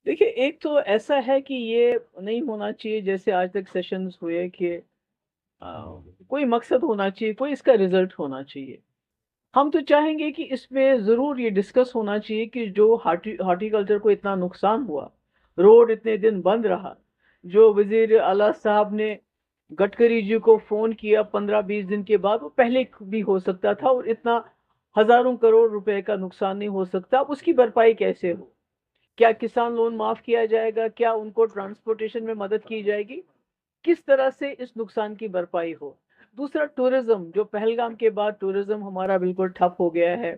देखिए, एक तो ऐसा है कि ये नहीं होना चाहिए जैसे आज तक सेशंस हुए कि कोई मकसद होना चाहिए, कोई इसका रिज़ल्ट होना चाहिए। हम तो चाहेंगे कि इसमें ज़रूर ये डिस्कस होना चाहिए कि जो हॉर्टिकल्चर को इतना नुकसान हुआ, रोड इतने दिन बंद रहा, जो वज़ीर आला साहब ने गडकरी जी को फ़ोन किया 15-20 दिन के बाद, वो पहले भी हो सकता था और इतना हज़ारों करोड़ रुपए का नुकसान नहीं हो सकता। अब उसकी भरपाई कैसे हो? क्या किसान लोन माफ किया जाएगा? क्या उनको ट्रांसपोर्टेशन में मदद की जाएगी? किस तरह से इस नुकसान की भरपाई हो? दूसरा, टूरिज्म, जो पहलगाम के बाद टूरिज्म हमारा बिल्कुल ठप हो गया है।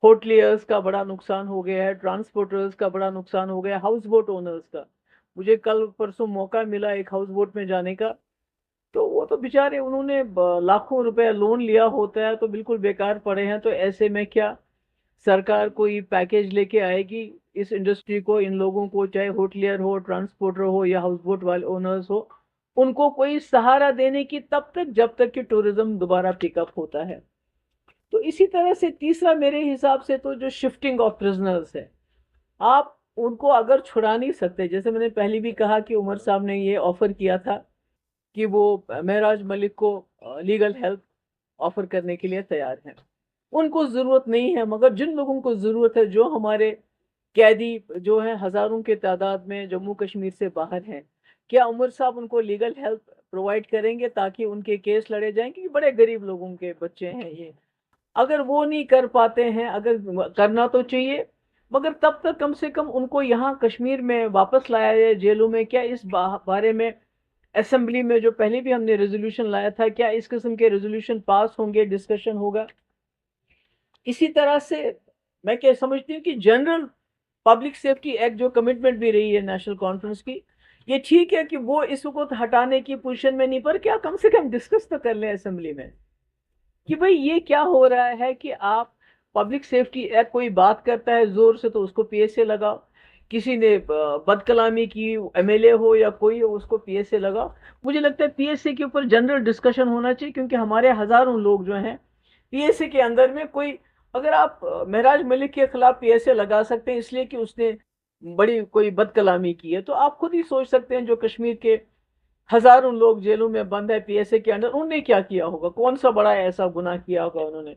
होटलियर्स का बड़ा नुकसान हो गया है, ट्रांसपोर्टर्स का बड़ा नुकसान हो गया है, हाउस बोट ओनर्स का। मुझे कल परसों मौका मिला एक हाउस बोट में जाने का, तो वो तो बेचारे, उन्होंने लाखों रुपए लोन लिया होता है, तो बिल्कुल बेकार पड़े हैं। तो ऐसे में क्या सरकार कोई पैकेज लेके आएगी इस इंडस्ट्री को, इन लोगों को, चाहे होटलियर हो, ट्रांसपोर्टर हो या हाउस बोट वाले ओनर्स हो, उनको कोई सहारा देने की तब तक जब तक कि टूरिज्म दोबारा पिकअप होता है। तो इसी तरह से तीसरा, मेरे हिसाब से तो जो शिफ्टिंग ऑफ प्रिजनर्स है, आप उनको अगर छुड़ा नहीं सकते। जैसे मैंने पहले भी कहा कि उमर साहब ने ये ऑफर किया था कि वो महराज मलिक को लीगल हेल्प ऑफर करने के लिए तैयार हैं। उनको जरूरत नहीं है, मगर जिन लोगों को जरूरत है, जो हमारे कैदी जो हैं हजारों के तादाद में जम्मू कश्मीर से बाहर हैं, क्या उमर साहब उनको लीगल हेल्प प्रोवाइड करेंगे ताकि उनके केस लड़े जाएं? क्योंकि बड़े गरीब लोगों के बच्चे हैं ये। अगर वो नहीं कर पाते हैं, अगर करना तो चाहिए, मगर तब तक कम से कम उनको यहाँ कश्मीर में वापस लाया जाए जेलों में। क्या इस बारे में असेंबली में, जो पहले भी हमने रेजोल्यूशन लाया था, क्या इस किस्म के रेजोल्यूशन पास होंगे, डिस्कशन होगा? इसी तरह से मैं क्या समझती हूँ कि जनरल पब्लिक सेफ्टी एक्ट जो कमिटमेंट भी रही है नेशनल कॉन्फ्रेंस की, ये ठीक है कि वो इस वक्त हटाने की पोजीशन में नहीं, पर क्या कम से कम डिस्कस तो कर लें असेंबली में कि भाई ये क्या हो रहा है कि आप पब्लिक सेफ्टी एक्ट, कोई बात करता है जोर से तो उसको पीएसए लगाओ, किसी ने बदकलामी की, एमएलए हो या कोई हो, उसको पीएसए लगाओ। मुझे लगता है पीएसए के ऊपर जनरल डिस्कशन होना चाहिए, क्योंकि हमारे हजारों लोग जो हैं पीएसए के अंदर में, कोई, अगर आप महराज मलिक के खिलाफ पीएसए लगा सकते हैं इसलिए कि उसने बड़ी कोई बदकलामी की है, तो आप खुद ही सोच सकते हैं जो कश्मीर के हजारों लोग जेलों में बंद है पीएसए के अंदर, उन्होंने क्या किया होगा, कौन सा बड़ा ऐसा गुनाह किया होगा उन्होंने।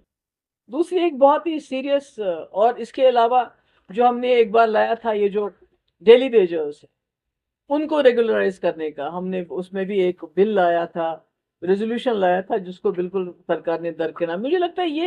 दूसरी एक बहुत ही सीरियस, और इसके अलावा जो हमने एक बार लाया था, ये जो डेली वेजर्स है, उनको रेगुलराइज करने का हमने उसमें भी एक बिल लाया था, रेजोल्यूशन लाया था, जिसको बिल्कुल सरकार ने दरकिनार। मुझे लगता है ये